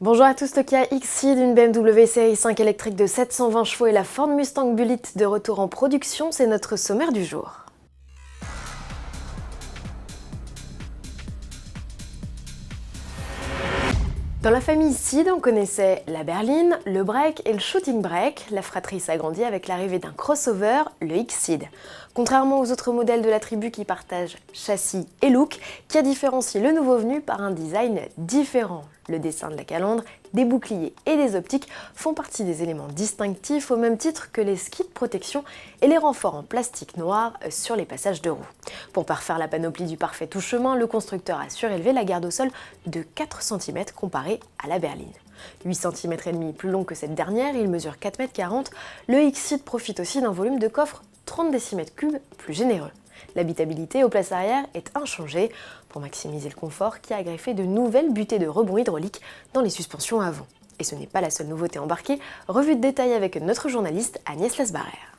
Bonjour à tous, le Kia Xceed, une BMW série 5 électrique de 720 chevaux et la Ford Mustang Bullitt de retour en production, c'est notre sommaire du jour. Dans la famille Xceed, on connaissait la berline, le break et le shooting break. La fratrie s'agrandit avec l'arrivée d'un crossover, le Xceed. Contrairement aux autres modèles de la tribu qui partagent châssis et look, qui a différencié le nouveau venu par un design différent. Le dessin de la calandre, des boucliers et des optiques font partie des éléments distinctifs au même titre que les skis de protection et les renforts en plastique noir sur les passages de roues. Pour parfaire la panoplie du parfait tout-chemin, le constructeur a surélevé la garde au sol de 4 cm comparé à la berline. 8 cm et demi plus long que cette dernière, il mesure 4,40 m, le Xceed profite aussi d'un volume de coffre 30 décimètres cubes plus généreux. L'habitabilité aux places arrière est inchangée pour maximiser le confort qui a greffé de nouvelles butées de rebond hydraulique dans les suspensions avant. Et ce n'est pas la seule nouveauté embarquée, revue de détail avec notre journaliste Agnès Lasbarère.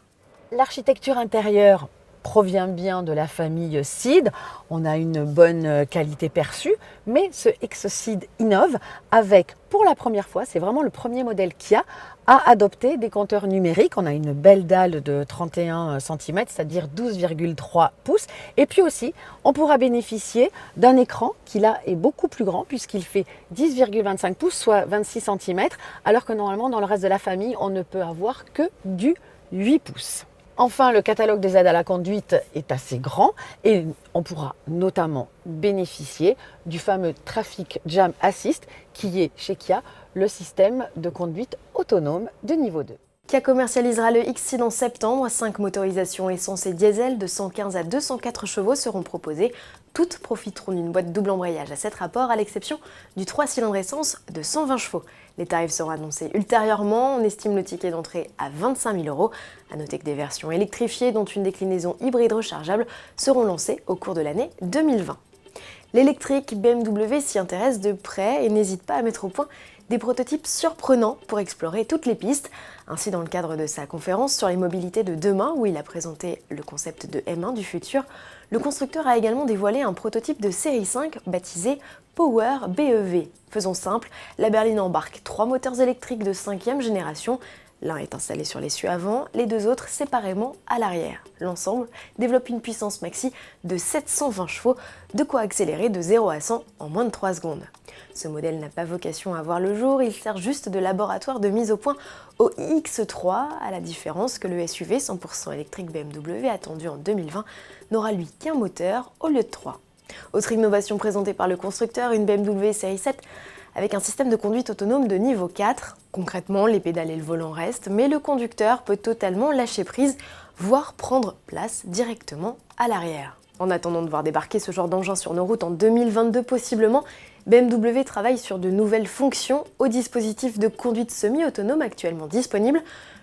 L'architecture intérieure provient bien de la famille Xceed, on a une bonne qualité perçue, mais ce Xceed innove avec, pour la première fois, c'est vraiment le premier modèle Kia à adopter des compteurs numériques. On a une belle dalle de 31 cm, c'est-à-dire 12,3 pouces. Et puis aussi, on pourra bénéficier d'un écran qui là est beaucoup plus grand puisqu'il fait 10,25 pouces, soit 26 cm, alors que normalement dans le reste de la famille, on ne peut avoir que du 8 pouces. Enfin, le catalogue des aides à la conduite est assez grand et on pourra notamment bénéficier du fameux Traffic Jam Assist qui est chez Kia le système de conduite autonome de niveau 2. Kia commercialisera le Xceed en septembre. 5 motorisations essence et diesel de 115 à 204 chevaux seront proposées. Toutes profiteront d'une boîte double embrayage à 7 rapports à l'exception du 3 cylindres essence de 120 chevaux. Les tarifs seront annoncés ultérieurement. On estime le ticket d'entrée à 25 000 €. A noter que des versions électrifiées, dont une déclinaison hybride rechargeable, seront lancées au cours de l'année 2020. L'électrique BMW s'y intéresse de près et n'hésite pas à mettre au point des prototypes surprenants pour explorer toutes les pistes. Ainsi, dans le cadre de sa conférence sur les mobilités de demain, où il a présenté le concept de M1 du futur, le constructeur a également dévoilé un prototype de série 5 baptisé Power BEV. Faisons simple, la berline embarque 3 moteurs électriques de 5e génération. L'un est installé sur l'essieu avant, les deux autres séparément à l'arrière. L'ensemble développe une puissance maxi de 720 chevaux, de quoi accélérer de 0 à 100 en moins de 3 secondes. Ce modèle n'a pas vocation à voir le jour, il sert juste de laboratoire de mise au point au iX3, à la différence que le SUV 100% électrique BMW attendu en 2020 n'aura lui qu'un moteur au lieu de 3. Autre innovation présentée par le constructeur, une BMW série 7 avec un système de conduite autonome de niveau 4. Concrètement, les pédales et le volant restent, mais le conducteur peut totalement lâcher prise, voire prendre place directement à l'arrière. En attendant de voir débarquer ce genre d'engin sur nos routes en 2022 possiblement, BMW travaille sur de nouvelles fonctions au dispositif de conduite semi-autonome actuellement disponible.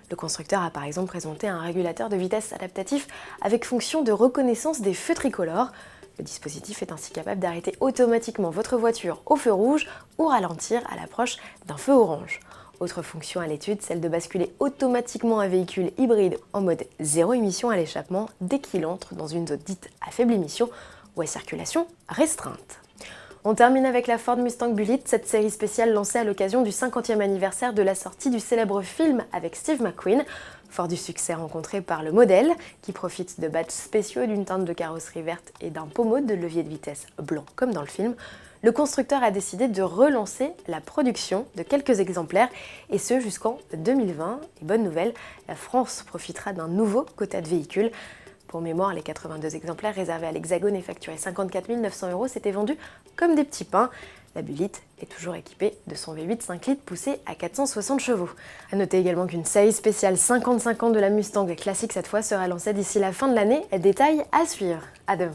Le constructeur a par exemple présenté un régulateur de vitesse adaptatif avec fonction de reconnaissance des feux tricolores. Le dispositif est ainsi capable d'arrêter automatiquement votre voiture au feu rouge ou ralentir à l'approche d'un feu orange. Autre fonction à l'étude, celle de basculer automatiquement un véhicule hybride en mode zéro émission à l'échappement dès qu'il entre dans une zone dite à faible émission ou à circulation restreinte. On termine avec la Ford Mustang Bullitt, cette série spéciale lancée à l'occasion du 50e anniversaire de la sortie du célèbre film avec Steve McQueen. Fort du succès rencontré par le modèle, qui profite de badges spéciaux, d'une teinte de carrosserie verte et d'un pommeau de levier de vitesse blanc comme dans le film, le constructeur a décidé de relancer la production de quelques exemplaires, et ce jusqu'en 2020. Et bonne nouvelle, la France profitera d'un nouveau quota de véhicules. Pour mémoire, les 82 exemplaires réservés à l'Hexagone et facturés 54 900 € s'étaient vendus comme des petits pains. La Bullitt est toujours équipée de son V8 5 litres poussé à 460 chevaux. A noter également qu'une série spéciale 55 ans de la Mustang classique cette fois sera lancée d'ici la fin de l'année. Détail à suivre. À demain.